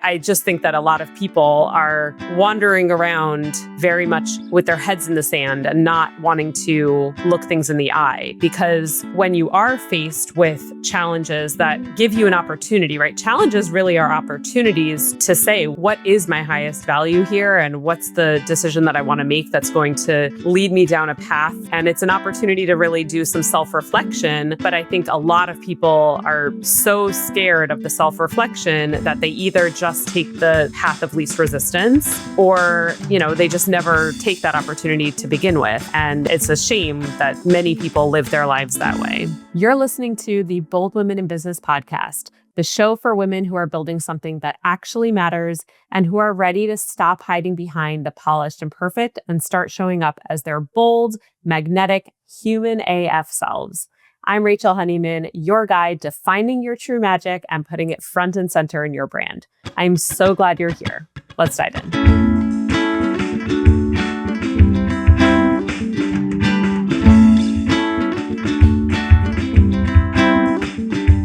I just think that a lot of people are wandering around very much with their heads in the sand and not wanting to look things in the eye. Because when you are faced with challenges that give you an opportunity, right? Challenges really are opportunities to say, what is my highest value here? And what's the decision that I want to make that's going to lead me down a path? And it's an opportunity to really do some self-reflection. But I think a lot of people are so scared of the self-reflection that they either just take the path of least resistance, or, they just never take that opportunity to begin with. And it's a shame that many people live their lives that way. You're listening to the Bold Women in Business podcast, the show for women who are building something that actually matters and who are ready to stop hiding behind the polished and perfect and start showing up as their bold, magnetic, human AF selves. I'm Rachel Honeyman, your guide to finding your true magic and putting it front and center in your brand. I'm so glad you're here. Let's dive in.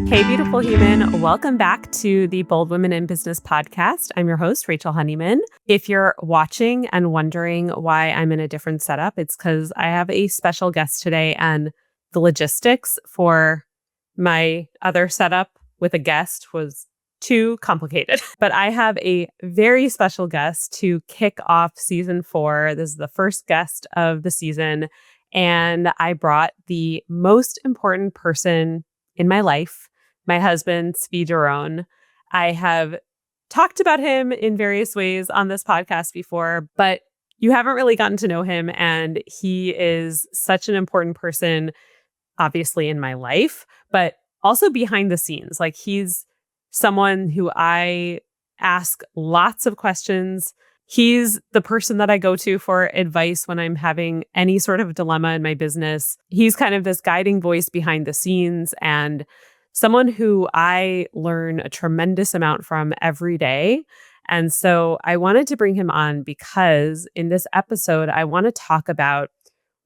Hey, beautiful human. Welcome back to the Bold Women in Business podcast. I'm your host, Rachel Honeyman. If you're watching and wondering why I'm in a different setup, it's because I have a special guest today, and the logistics for my other setup with a guest was too complicated. But I have a very special guest to kick off season 4. This is the first guest of the season. And I brought the most important person in my life, my husband, Tzvi Doron. I have talked about him in various ways on this podcast before, but you haven't really gotten to know him. And he is such an important person, obviously in my life, but also behind the scenes. Like, he's someone who I ask lots of questions. He's the person that I go to for advice when I'm having any sort of dilemma in my business. He's kind of this guiding voice behind the scenes and someone who I learn a tremendous amount from every day. And so I wanted to bring him on because in this episode, I want to talk about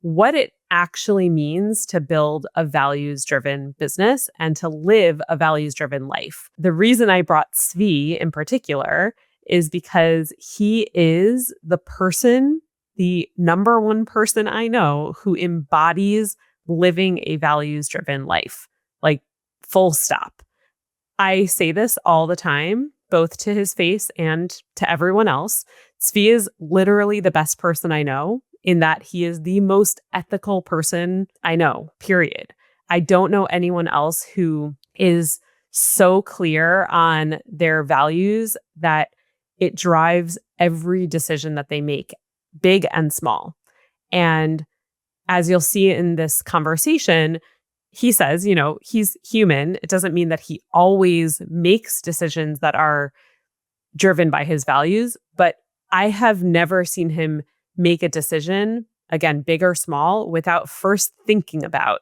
what it actually means to build a values-driven business and to live a values-driven life. The reason I brought Tzvi in particular is because he is the number one person I know who embodies living a values-driven life, like full stop. I say this all the time, both to his face and to everyone else. Tzvi is literally the best person I know, in that he is the most ethical person I know, period. I don't know anyone else who is so clear on their values that it drives every decision that they make, big and small. And as you'll see in this conversation, he says, he's human. It doesn't mean that he always makes decisions that are driven by his values, but I have never seen him make a decision, again, big or small, without first thinking about,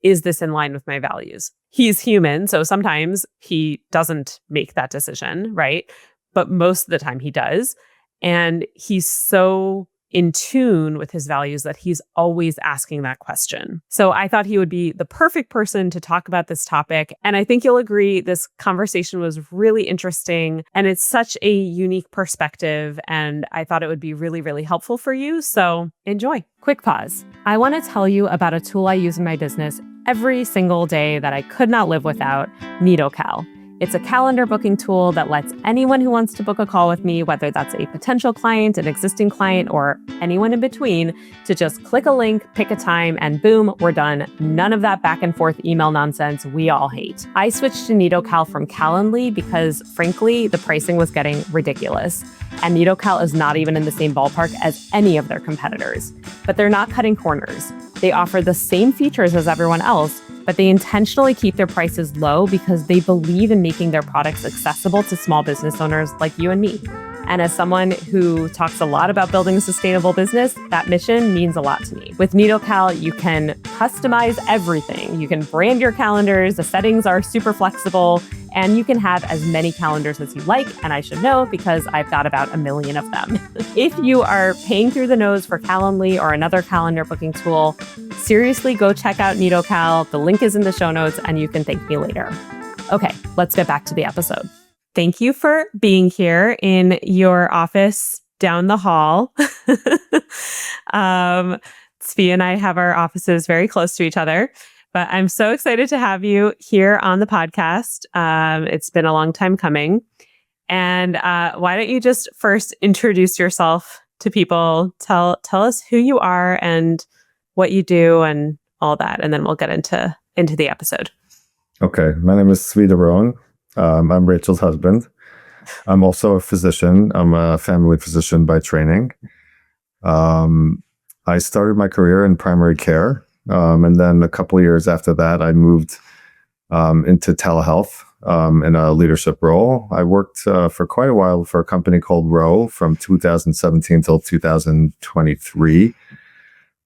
is this in line with my values? He's human, so sometimes he doesn't make that decision, right? But most of the time he does. And he's so in tune with his values that he's always asking that question. So I thought he would be the perfect person to talk about this topic. And I think you'll agree this conversation was really interesting and it's such a unique perspective. And I thought it would be really, really helpful for you. So enjoy. Quick pause. I want to tell you about a tool I use in my business every single day that I could not live without, NitoCal. It's a calendar booking tool that lets anyone who wants to book a call with me, whether that's a potential client, an existing client, or anyone in between, to just click a link, pick a time, and boom, we're done. None of that back and forth email nonsense we all hate. I switched to NitoCal from Calendly because, frankly, the pricing was getting ridiculous. And NitoCal is not even in the same ballpark as any of their competitors. But they're not cutting corners. They offer the same features as everyone else, but they intentionally keep their prices low because they believe in making their products accessible to small business owners like you and me. And as someone who talks a lot about building a sustainable business, that mission means a lot to me. With NitoCal, you can customize everything. You can brand your calendars, the settings are super flexible, and you can have as many calendars as you like. And I should know because I've got about 1 million of them. If you are paying through the nose for Calendly or another calendar booking tool, seriously go check out NitoCal. The link is in the show notes and you can thank me later. Okay, let's get back to the episode. Thank you for being here in your office down the hall. Tzvi and I have our offices very close to each other, but I'm so excited to have you here on the podcast. It's been a long time coming. And why don't you just first introduce yourself to people? Tell us who you are and what you do and all that, and then we'll get into the episode. Okay, my name is Tzvi Doron. I'm Rachel's husband. I'm also a physician. I'm a family physician by training. I started my career in primary care, and then a couple of years after that, I moved into telehealth in a leadership role. I worked for quite a while for a company called Row from 2017 till 2023.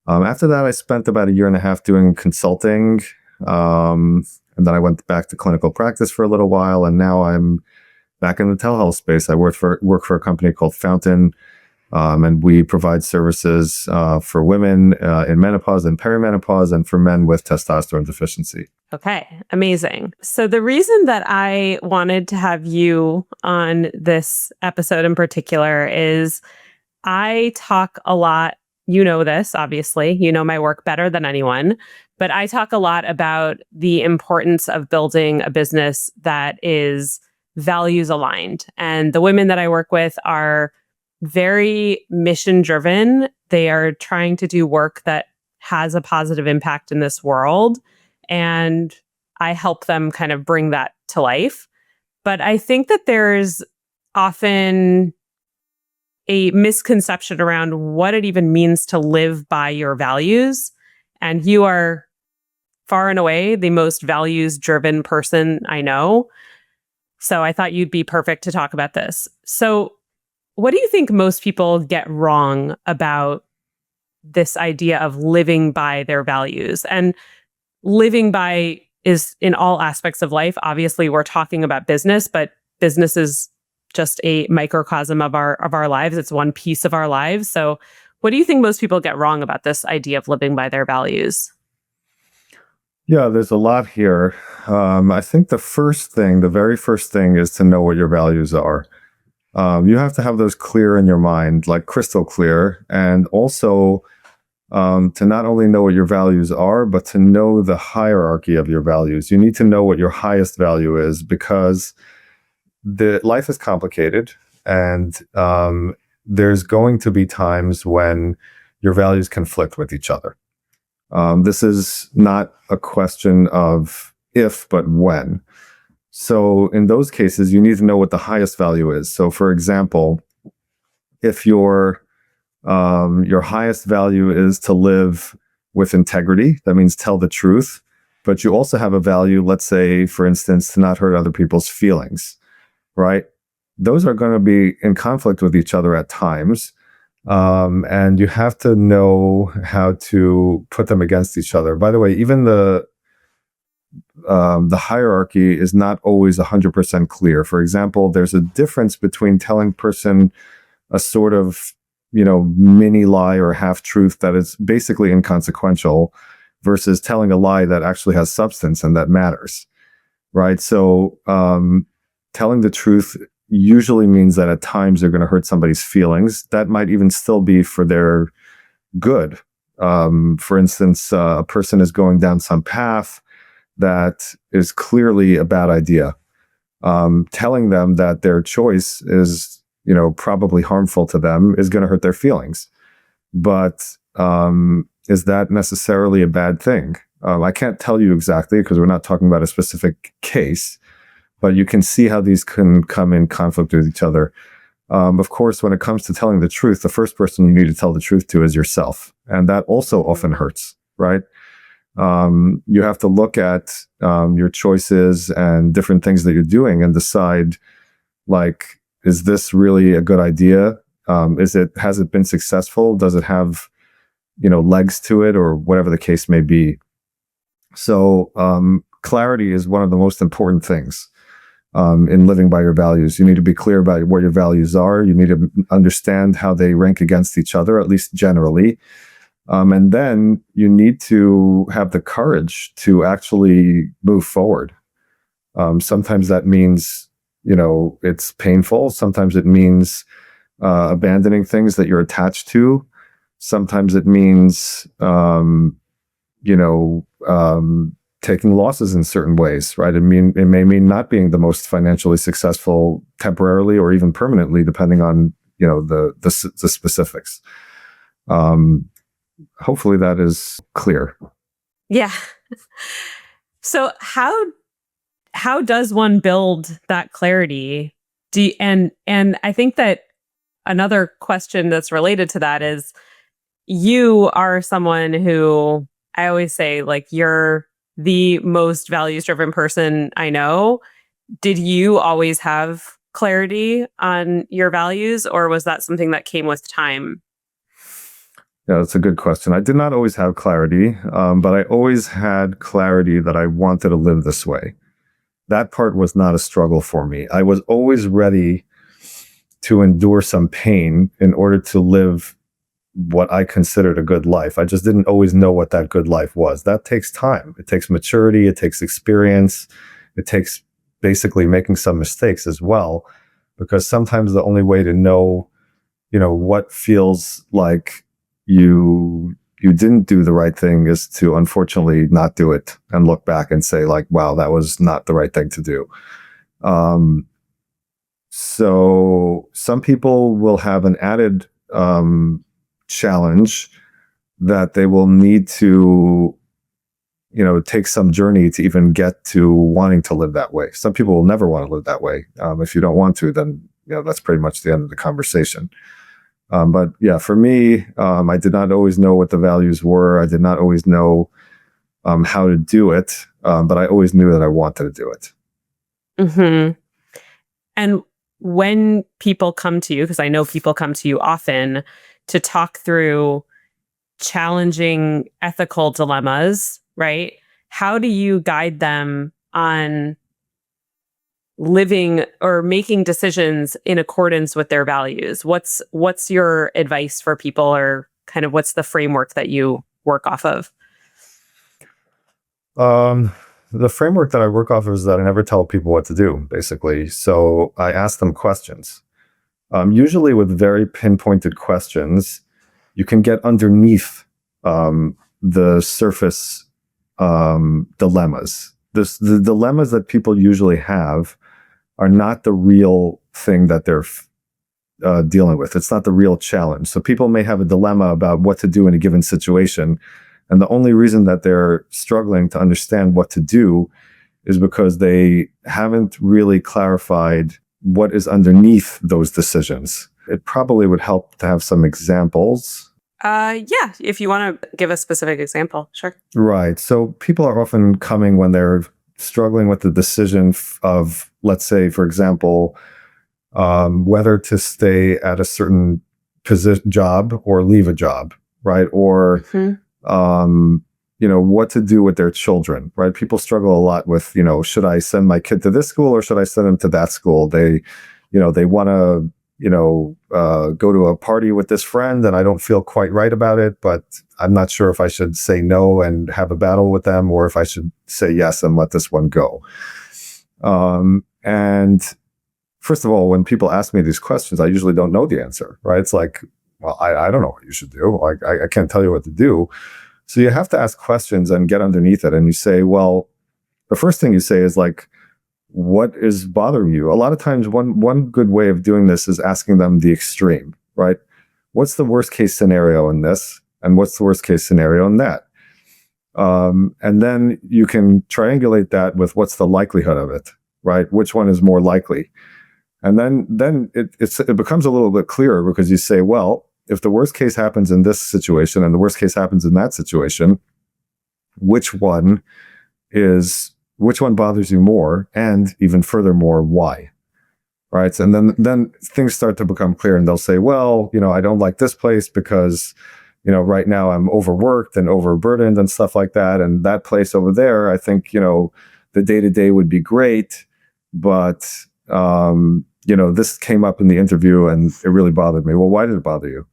After that, I spent about a year and a half doing consulting. And then I went back to clinical practice for a little while, and now I'm back in the telehealth space. I work for a company called Fountain, and we provide services for women in menopause and perimenopause, and for men with testosterone deficiency. Okay, amazing. So the reason that I wanted to have you on this episode in particular is I talk a lot. You know this, obviously. You know my work better than anyone. But I talk a lot about the importance of building a business that is values aligned. And the women that I work with are very mission driven. They are trying to do work that has a positive impact in this world. And I help them kind of bring that to life. But I think that there's often a misconception around what it even means to live by your values. And you are far and away the most values-driven person I know. So I thought you'd be perfect to talk about this. So what do you think most people get wrong about this idea of living by their values? And living by is in all aspects of life. Obviously, we're talking about business, but business is just a microcosm of our lives. It's one piece of our lives. So what do you think most people get wrong about this idea of living by their values? Yeah, there's a lot here. I think the very first thing is to know what your values are. You have to have those clear in your mind, like crystal clear, and also to not only know what your values are, but to know the hierarchy of your values. You need to know what your highest value is, because life is complicated, and there's going to be times when your values conflict with each other. This is not a question of if, but when. So in those cases, you need to know what the highest value is. So for example, if your highest value is to live with integrity, that means tell the truth, but you also have a value, let's say, for instance, to not hurt other people's feelings, right? Those are going to be in conflict with each other at times. And you have to know how to put them against each other. By the way, even the hierarchy is not always 100% clear. For example, there's a difference between telling a person a sort of, mini lie or half truth that is basically inconsequential versus telling a lie that actually has substance and that matters, right? So, telling the truth usually means that at times you're going to hurt somebody's feelings. That might even still be for their good. For instance, a person is going down some path that is clearly a bad idea. Telling them that their choice is, probably harmful to them is going to hurt their feelings. But is that necessarily a bad thing? I can't tell you exactly because we're not talking about a specific case. But you can see how these can come in conflict with each other. Of course, when it comes to telling the truth, the first person you need to tell the truth to is yourself. And that also often hurts, right? You have to look at your choices and different things that you're doing and decide, like, is this really a good idea? Has it been successful? Does it have, legs to it, or whatever the case may be? So clarity is one of the most important things. In living by your values. You need to be clear about what your values are. You need to understand how they rank against each other, at least generally. And then you need to have the courage to actually move forward. Sometimes that means it's painful. Sometimes it means abandoning things that you're attached to. Sometimes it means, taking losses in certain ways, right? It may mean not being the most financially successful temporarily or even permanently, depending on, the specifics. Hopefully that is clear. Yeah. So how does one build that clarity? And I think that another question that's related to that is, you are someone who, I always say, like, you're the most values-driven person I know. Did you always have clarity on your values, or was that something that came with time? Yeah, that's a good question. I did not always have clarity, but I always had clarity that I wanted to live this way. That part was not a struggle for me. I was always ready to endure some pain in order to live what I considered a good life. I just didn't always know what that good life was. That takes time. It takes maturity. It takes experience. It takes basically making some mistakes as well, because sometimes the only way to know, what feels like you didn't do the right thing is to unfortunately not do it and look back and say, like, wow, that was not the right thing to do. So some people will have an added challenge that they will need to, take some journey to even get to wanting to live that way. Some people will never want to live that way. If you don't want to, then, that's pretty much the end of the conversation. But yeah, for me, I did not always know what the values were. I did not always know how to do it, but I always knew that I wanted to do it. Mm-hmm. And when people come to you, because I know people come to you often to talk through challenging ethical dilemmas, right? How do you guide them on living or making decisions in accordance with their values? What's your advice for people, or kind of what's the framework that you work off of? The framework that I work off of is that I never tell people what to do, basically. So I ask them questions. Usually with very pinpointed questions, you can get underneath the surface dilemmas. The dilemmas that people usually have are not the real thing that they're dealing with. It's not the real challenge. So people may have a dilemma about what to do in a given situation. And the only reason that they're struggling to understand what to do is because they haven't really clarified what is underneath those decisions. It probably would help to have some examples. Yeah, if you want to give a specific example, sure. Right. So people are often coming when they're struggling with the decision of, let's say, for example, whether to stay at a certain job or leave a job, right? Or, what to do with their children, right? People struggle a lot with, should I send my kid to this school or should I send him to that school? They want to, go to a party with this friend and I don't feel quite right about it, but I'm not sure if I should say no and have a battle with them or if I should say yes and let this one go. And first of all, when people ask me these questions, I usually don't know the answer, right? It's like, well, I don't know what you should do. Like, I can't tell you what to do. So you have to ask questions and get underneath it. And you say, well, the first thing you say is like, what is bothering you? A lot of times, one good way of doing this is asking them the extreme, right? What's the worst case scenario in this? And what's the worst case scenario in that? And then you can triangulate that with what's the likelihood of it, right? Which one is more likely? And then it becomes a little bit clearer because you say, well, if the worst case happens in this situation and the worst case happens in that situation, which one bothers you more, and even furthermore, why? Right. And then things start to become clear and they'll say, well, I don't like this place because, right now I'm overworked and overburdened and stuff like that. And that place over there, I think, the day-to-day would be great, but, this came up in the interview and it really bothered me. Well, why did it bother you?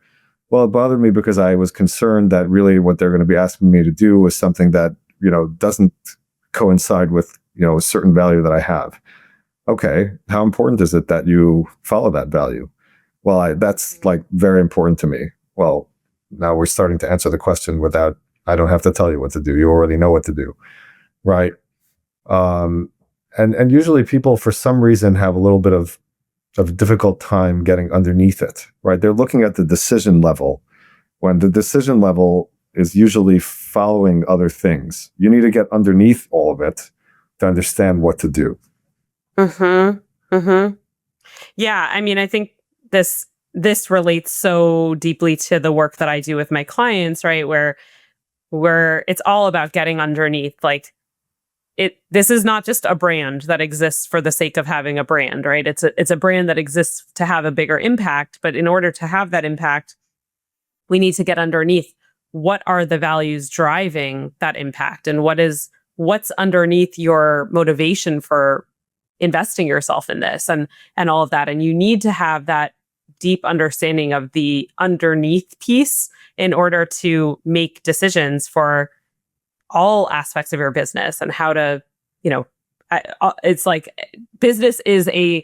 Well, it bothered me because I was concerned that really what they're going to be asking me to do was something that, doesn't coincide with, a certain value that I have. Okay, how important is it that you follow that value? Well, that's like very important to me. Well, now we're starting to answer the question without, I don't have to tell you what to do. You already know what to do, right? Um, and usually people, for some reason, have a little bit of difficult time getting underneath it, right? They're looking at the decision level when the decision level is usually following other things. You need to get underneath all of it to understand what to do. Mm-hmm. Mm-hmm. Yeah. I mean, I think this relates so deeply to the work that I do with my clients, right? Where it's all about getting underneath. Like this is not just a brand that exists for the sake of having a brand, right? It's a brand that exists to have a bigger impact. But in order to have that impact, we need to get underneath what are the values driving that impact, and what's underneath your motivation for investing yourself in this, and all of that. And you need to have that deep understanding of the underneath piece in order to make decisions for all aspects of your business and how to, it's like business is a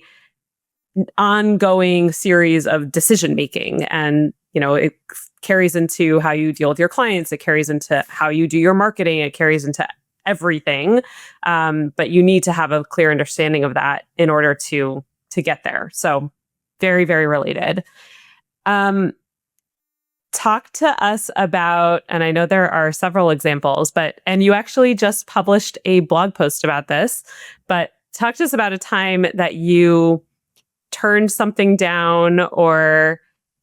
ongoing series of decision making, and it carries into how you deal with your clients, it carries into how you do your marketing, it carries into everything, but you need to have a clear understanding of that in order to get there. So very, very related. Talk to us about, and I know there are several examples, and you actually just published a blog post about this, but talk to us about a time that you turned something down or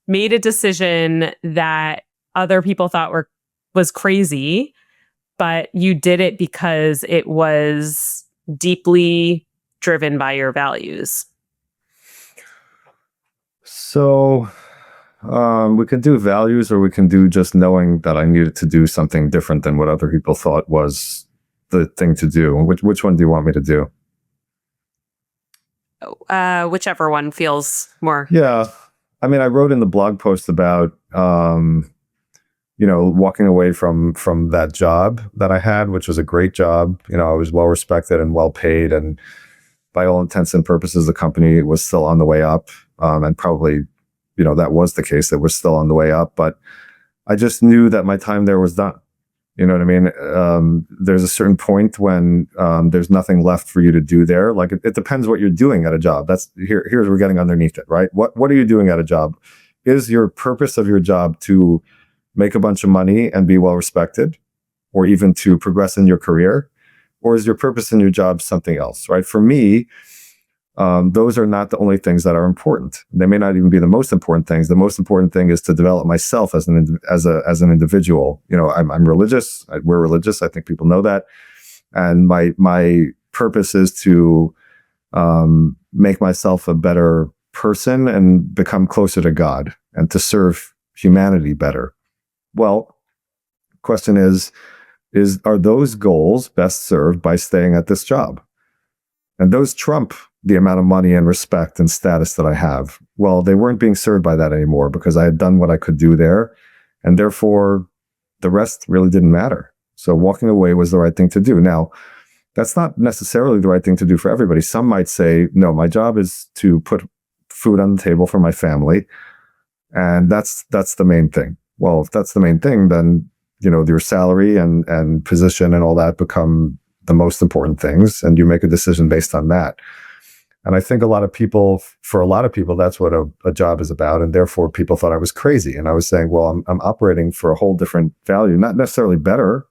made a decision that other people thought was crazy, but you did it because it was deeply driven by your values. So we can do values, or we can do just knowing that I needed to do something different than what other people thought was the thing to do. Which one do you want me to do? Whichever one feels more. Yeah. I mean, I wrote in the blog post about, walking away from that job that I had, which was a great job. I was well respected and well paid. And by all intents and purposes, the company was still on the way up. And probably, that was the case. It was still on the way up. But I just knew that my time there was done. You know what I mean? There's a certain point when there's nothing left for you to do there. Like it depends what you're doing at a job. Here's we're getting underneath it, right? What are you doing at a job? Is your purpose of your job to make a bunch of money and be well respected, or even to progress in your career? Or is your purpose in your job something else, right? For me, those are not the only things that are important. They may not even be the most important things. The most important thing is to develop myself as an individual. I'm religious. We're religious. I think people know that. And my purpose is to make myself a better person and become closer to God and to serve humanity better. Well, question is are those goals best served by staying at this job? And those trump the amount of money and respect and status that I have. Well, they weren't being served by that anymore because I had done what I could do there. And therefore, the rest really didn't matter. So walking away was the right thing to do. Now, that's not necessarily the right thing to do for everybody. Some might say, no, my job is to put food on the table for my family. And that's the main thing. Well, if that's the main thing, then, your salary and position and all that become the most important things. And you make a decision based on that. And I think for a lot of people, that's what a job is about. And therefore, people thought I was crazy. And I was saying, well, I'm operating for a whole different value, not necessarily better,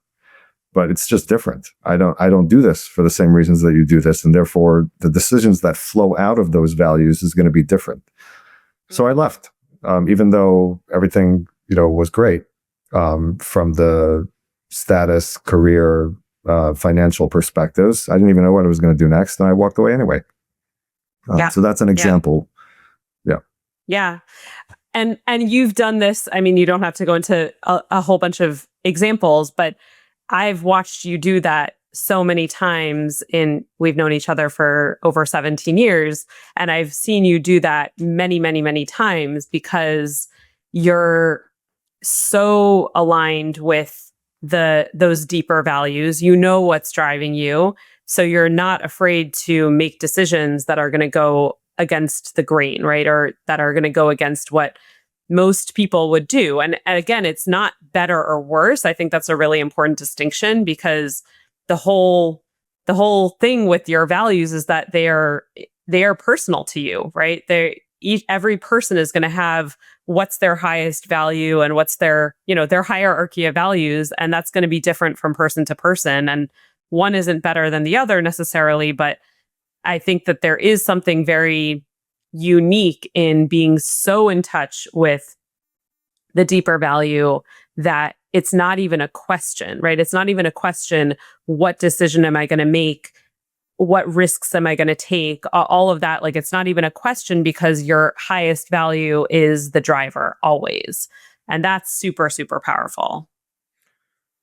but it's just different. I don't do this for the same reasons that you do this. And therefore, the decisions that flow out of those values is going to be different. So I left, even though everything, was great from the status, career, financial perspectives. I didn't even know what I was going to do next. And I walked away anyway. So that's an example. Yeah. Yeah. And you've done this. I mean, you don't have to go into a whole bunch of examples, but I've watched you do that so many times. We've known each other for over 17 years, and I've seen you do that many, many, many times because you're so aligned with those deeper values. You know what's driving you So you're not afraid to make decisions that are going to go against the grain, right? Or that are going to go against what most people would do. And again, it's not better or worse. I think that's a really important distinction, because the whole thing with your values is that they are personal to you, right? Every person is going to have what's their highest value and what's their hierarchy of values, and that's going to be different from person to person, and one isn't better than the other necessarily. But I think that there is something very unique in being so in touch with the deeper value that it's not even a question, right? It's not even a question, what decision am I going to make? What risks am I going to take? All of that, like, it's not even a question, because your highest value is the driver always. And that's super, super powerful.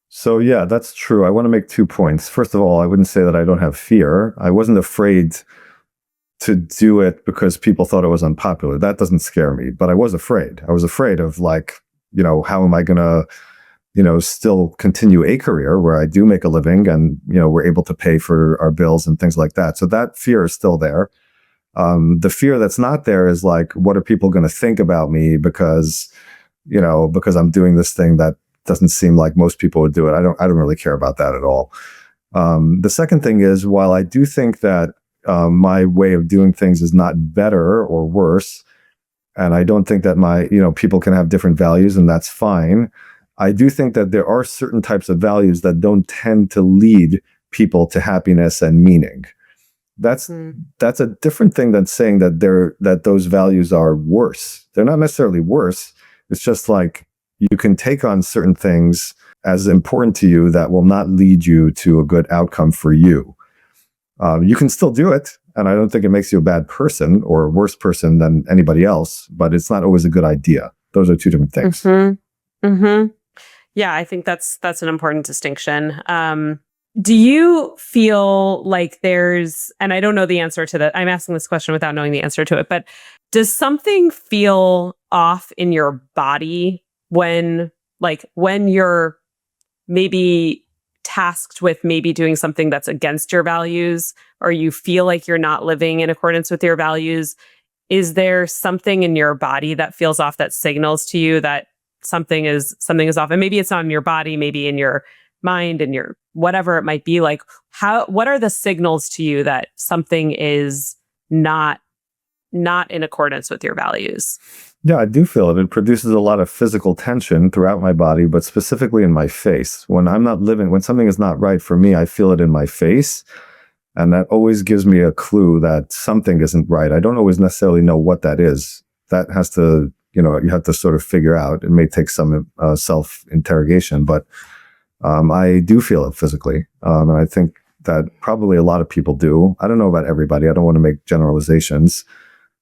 So yeah, that's true. I want to make 2 points. First of all, I wouldn't say that I don't have fear. I wasn't afraid to do it because people thought it was unpopular. That doesn't scare me, but I was afraid. I was afraid of, like, how am I going to, still continue a career where I do make a living and, we're able to pay for our bills and things like that. So that fear is still there. The fear that's not there is, like, what are people going to think about me because I'm doing this thing that doesn't seem like most people would do it. I don't really care about that at all. The second thing is, while I do think that my way of doing things is not better or worse, and I don't think that people can have different values, and that's fine. I do think that there are certain types of values that don't tend to lead people to happiness and meaning. That's a different thing than saying that those values are worse. They're not necessarily worse. It's just like, you can take on certain things as important to you that will not lead you to a good outcome for you. You can still do it, and I don't think it makes you a bad person or a worse person than anybody else, but it's not always a good idea. Those are two different things. Mm-hmm. Mm-hmm. Yeah, I think that's an important distinction. Do you feel like and I don't know the answer to that. I'm asking this question without knowing the answer to it, but does something feel off in your body when you're maybe tasked with maybe doing something that's against your values, or you feel like you're not living in accordance with your values? Is there something in your body that feels off, that signals to you that something is off? And maybe it's not in your body, maybe in your mind and your whatever it might be. Like, what are the signals to you that something is not in accordance with your values? Yeah, I do feel it. It produces a lot of physical tension throughout my body, but specifically in my face. When something is not right for me, I feel it in my face. And that always gives me a clue that something isn't right. I don't always necessarily know what that is. That has to, you have to sort of figure out. It may take some self-interrogation, but I do feel it physically. And I think that probably a lot of people do. I don't know about everybody. I don't want to make generalizations.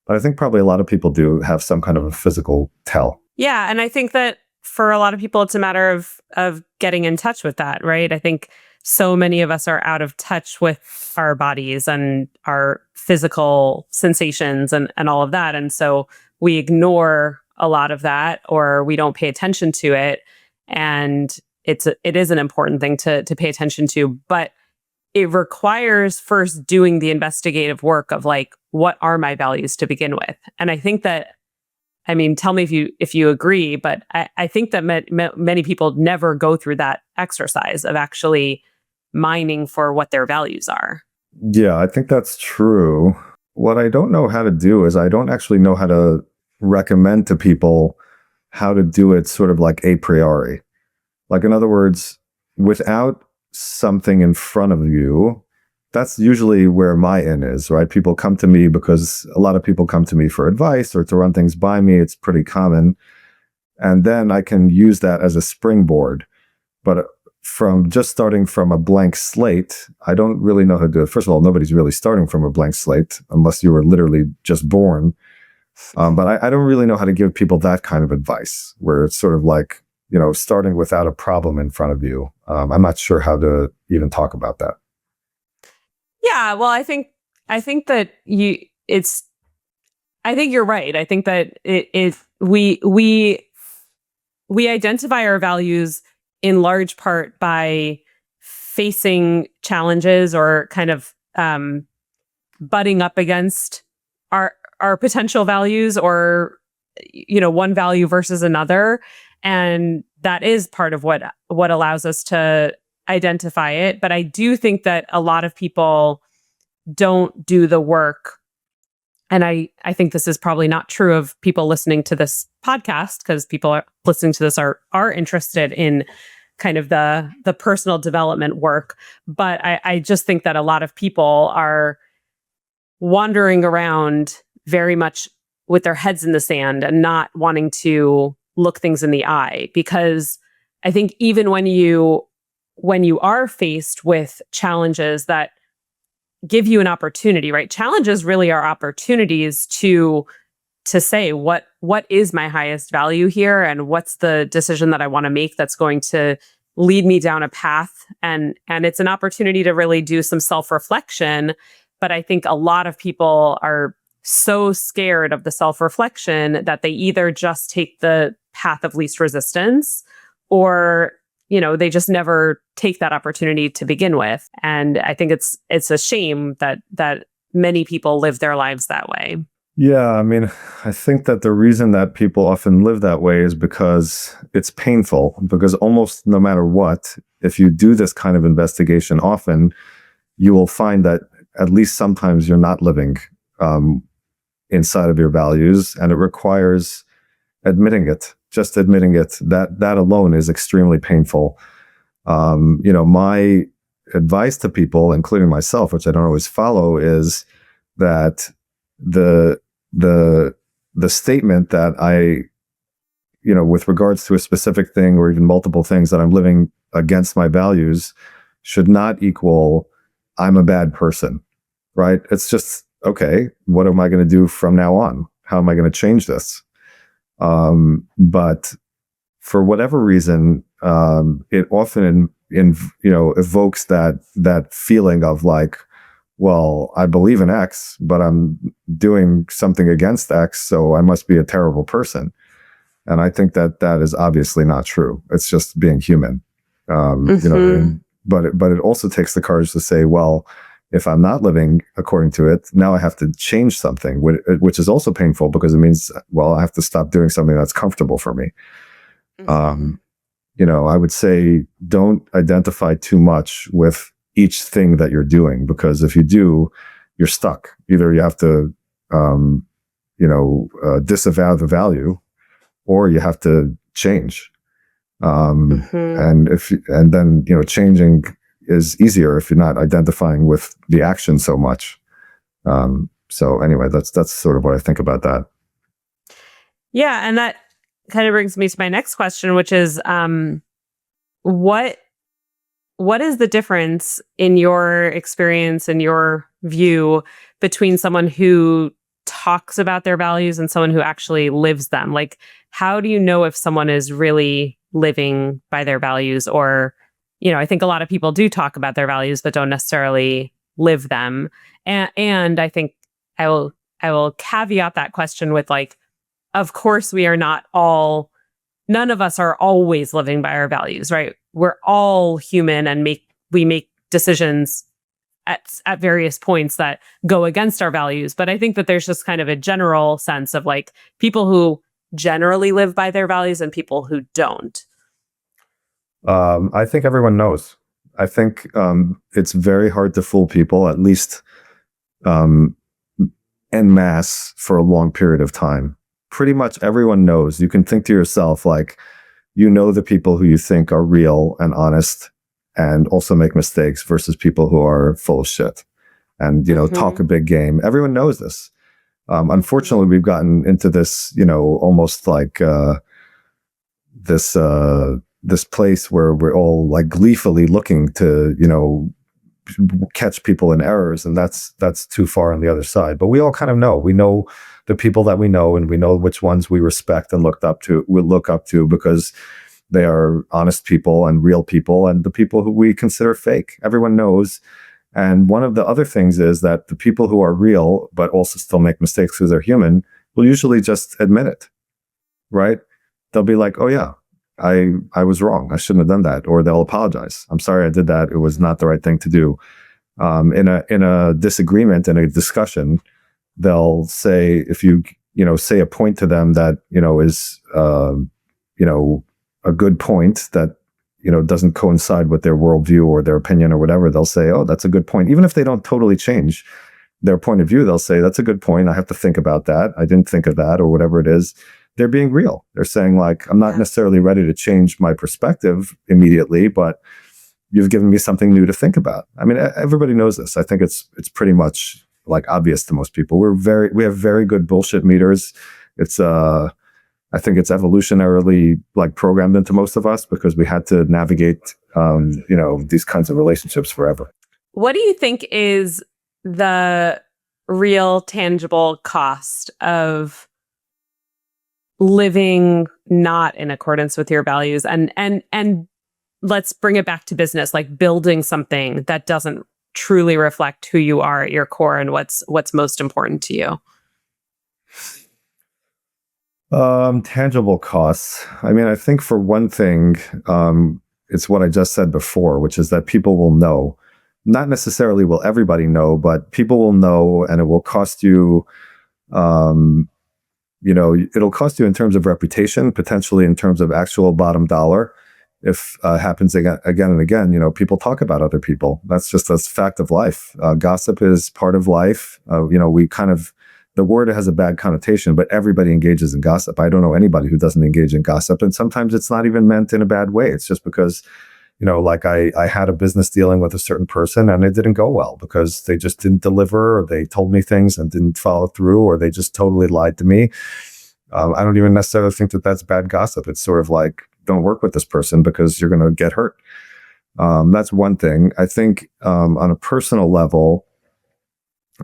But I think probably a lot of people do have some kind of a physical tell. Yeah, and I think that for a lot of people, it's a matter of getting in touch with that, right? I think so many of us are out of touch with our bodies and our physical sensations and all of that. And so we ignore a lot of that, or we don't pay attention to it. And it is an important thing to pay attention to, but it requires first doing the investigative work of, like, what are my values to begin with? And I think that, tell me if you agree, but I think that many people never go through that exercise of actually mining for what their values are. Yeah, I think that's true. What I don't know how to do is I don't actually know how to recommend to people how to do it sort of like a priori. Like, in other words, without something in front of you, that's usually where my in is, right? People come to me because a lot of people come to me for advice or to run things by me. It's pretty common. And then I can use that as a springboard. But from just starting from a blank slate, I don't really know how to do it. First of all, nobody's really starting from a blank slate unless you were literally just born. But I don't really know how to give people that kind of advice, where it's sort of like, starting without a problem in front of you. I'm not sure how to even talk about that. Yeah, well, I think that I think you're right. I think that we identify our values in large part by facing challenges or kind of butting up against our potential values, or one value versus another, and that is part of what allows us to identify it. But I do think that a lot of people don't do the work, and I think this is probably not true of people listening to this podcast, because people are listening to this are interested in kind of the personal development work. But I just think that a lot of people are wandering around very much with their heads in the sand and not wanting to look things in the eye. Because I think even when you are faced with challenges that give you an opportunity, right? Challenges really are opportunities to say what is my highest value here, and what's the decision that I want to make that's going to lead me down a path. And it's an opportunity to really do some self-reflection. But I think a lot of people are so scared of the self-reflection that they either just take the path of least resistance, or they just never take that opportunity to begin with. And I think it's a shame that many people live their lives that way. Yeah, I mean, I think that the reason that people often live that way is because it's painful. Because almost no matter what, if you do this kind of investigation often, you will find that at least sometimes you're not living inside of your values, and it requires admitting it. Just admitting it, that alone is extremely painful. My advice to people, including myself, which I don't always follow, is that the statement that I, with regards to a specific thing or even multiple things that I'm living against my values, should not equal I'm a bad person, right? It's just, okay, what am I going to do from now on? How am I going to change this? But for whatever reason, it often evokes that feeling of like, well, I believe in X, but I'm doing something against X, so I must be a terrible person. And I think that is obviously not true. It's just being human. But it also takes the courage to say, well, if I'm not living according to it, now I have to change something, which is also painful, because it means, well, I have to stop doing something that's comfortable for me. I would say don't identify too much with each thing that you're doing, because if you do, you're stuck. Either you have to, disavow the value, or you have to change. And then changing is easier if you're not identifying with the action so much. So anyway, that's sort of what I think about that. Yeah, and that kind of brings me to my next question, which is, what is the difference in your experience and your view between someone who talks about their values and someone who actually lives them? Like, how do you know if someone is really living by their values? Or, I think a lot of people do talk about their values, but don't necessarily live them. And I think I will caveat that question with, like, of course we are not all, none of us are always living by our values, right? We're all human, and we make decisions at various points that go against our values. But I think that there's just kind of a general sense of, like, people who generally live by their values and people who don't. I think everyone knows. I think it's very hard to fool people, at least en masse, for a long period of time. Pretty much everyone knows. You can think to yourself, like, the people who you think are real and honest and also make mistakes, versus people who are full of shit and, talk a big game. Everyone knows this. Unfortunately, we've gotten into this, almost like this place where we're all, like, gleefully looking to, catch people in errors, and that's too far on the other side. But we all kind of know. We know the people that we know, and we know which ones we respect and look up to because they are honest people and real people, and the people who we consider fake. Everyone knows. And one of the other things is that the people who are real but also still make mistakes because they're human will usually just admit it, right? They'll be like, oh yeah, I was wrong. I shouldn't have done that. Or they'll apologize. I'm sorry I did that. It was not the right thing to do. In a disagreement, in a discussion, they'll say, if you say a point to them that is a good point that doesn't coincide with their worldview or their opinion or whatever, they'll say, oh, that's a good point. Even if they don't totally change their point of view, they'll say, that's a good point. I have to think about that. I didn't think of that, or whatever it is. They're being real. They're saying, like, I'm not necessarily ready to change my perspective immediately, but you've given me something new to think about. I mean, everybody knows this. I think it's pretty much like obvious to most people. We have very good bullshit meters. It's I think it's evolutionarily like programmed into most of us because we had to navigate these kinds of relationships forever. What do you think is the real tangible cost of living not in accordance with your values, and let's bring it back to business, like building something that doesn't truly reflect who you are at your core and what's most important to you? Tangible costs. I mean, I think for one thing, it's what I just said before, which is that people will know. Not necessarily will everybody know, but people will know, and it will cost you, it'll cost you in terms of reputation, potentially in terms of actual bottom dollar. If happens again and again, people talk about other people. That's just a fact of life. Gossip is part of life. The word has a bad connotation, but everybody engages in gossip. I don't know anybody who doesn't engage in gossip. And sometimes it's not even meant in a bad way. It's just because, like I had a business dealing with a certain person and it didn't go well because they just didn't deliver, or they told me things and didn't follow through, or they just totally lied to me. I don't even necessarily think that that's bad gossip. It's sort of like, don't work with this person because you're going to get hurt. That's one thing. I think on a personal level,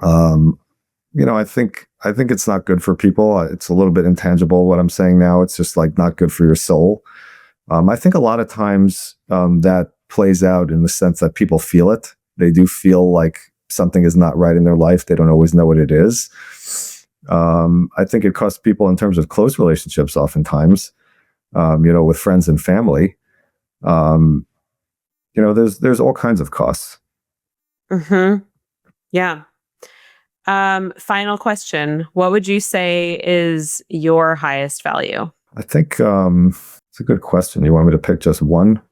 I think it's not good for people. It's a little bit intangible what I'm saying now. It's just like not good for your soul. I think a lot of times that plays out in the sense that people feel it. They do feel like something is not right in their life. They don't always know what it is. I think it costs people in terms of close relationships oftentimes, with friends and family. There's all kinds of costs. Mm-hmm. Yeah. Final question. What would you say is your highest value? I think it's a good question. You want me to pick just one?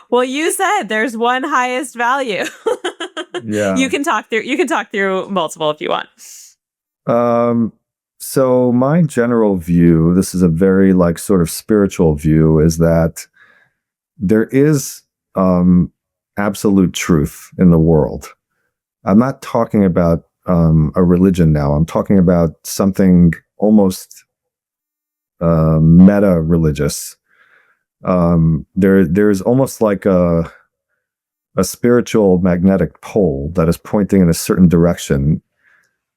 Well, you said there's one highest value. Yeah. You can talk through multiple if you want. So my general view, this is a very like sort of spiritual view, is that there is absolute truth in the world. I'm not talking about a religion now. I'm talking about something almost meta-religious. There's almost like a spiritual magnetic pole that is pointing in a certain direction,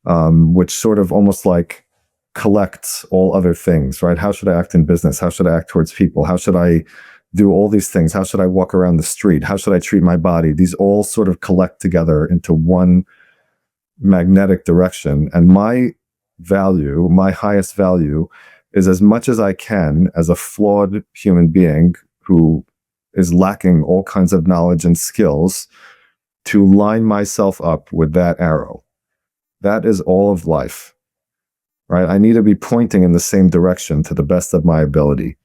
which sort of almost like collects all other things, right? How should I act in business? How should I act towards people? How should I do all these things? How should I walk around the street? How should I treat my body? These all sort of collect together into one magnetic direction. And my value, my highest value, is as much as I can, as a flawed human being who is lacking all kinds of knowledge and skills, to line myself up with that arrow. That is all of life, right? I need to be pointing in the same direction to the best of my ability.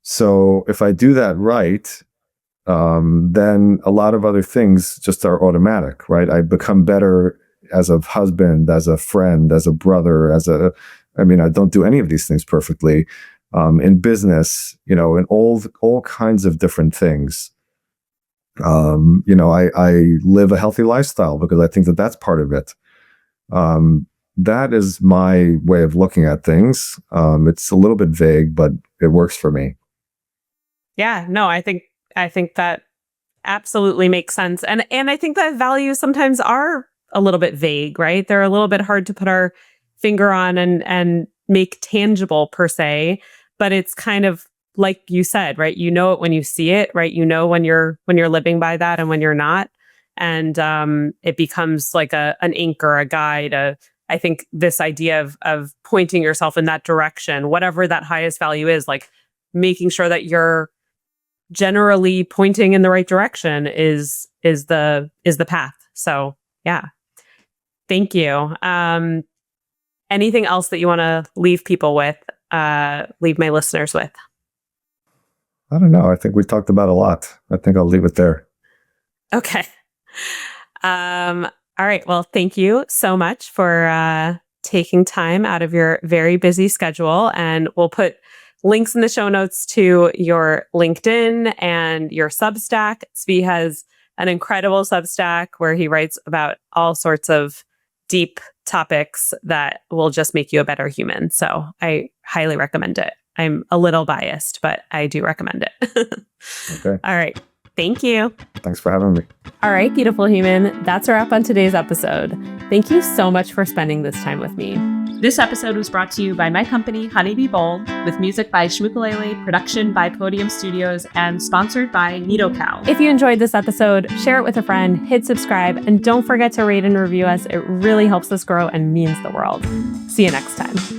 So if I do that right, then a lot of other things just are automatic, right? I become better as a husband, as a friend, as a brother, I don't do any of these things perfectly. In business, in all kinds of different things. I live a healthy lifestyle because I think that that's part of it. That is my way of looking at things. It's a little bit vague, but it works for me. Yeah, no, I think that absolutely makes sense. And I think that values sometimes are a little bit vague, right? They're a little bit hard to put our finger on and make tangible per se, but it's kind of like you said, right? You know it when you see it, right? You know when you're living by that and when you're not. And it becomes like an anchor, a guide, I think this idea of pointing yourself in that direction, whatever that highest value is, like making sure that you're generally pointing in the right direction is the path. So yeah. Thank you. Anything else that you want to leave people with, leave my listeners with? I don't know. I think we talked about a lot. I think I'll leave it there. Okay. All right. Well, thank you so much for taking time out of your very busy schedule. And we'll put links in the show notes to your LinkedIn and your Substack. Tzvi has an incredible Substack where he writes about all sorts of deep topics that will just make you a better human. So I highly recommend it. I'm a little biased, but I do recommend it. Okay. All right. Thank you. Thanks for having me. All right, beautiful human. That's a wrap on today's episode. Thank you so much for spending this time with me. This episode was brought to you by my company, Honeybee Bold, with music by Shmukulele, production by Podium Studios, and sponsored by NitoCow. If you enjoyed this episode, share it with a friend, hit subscribe, and don't forget to rate and review us. It really helps us grow and means the world. See you next time.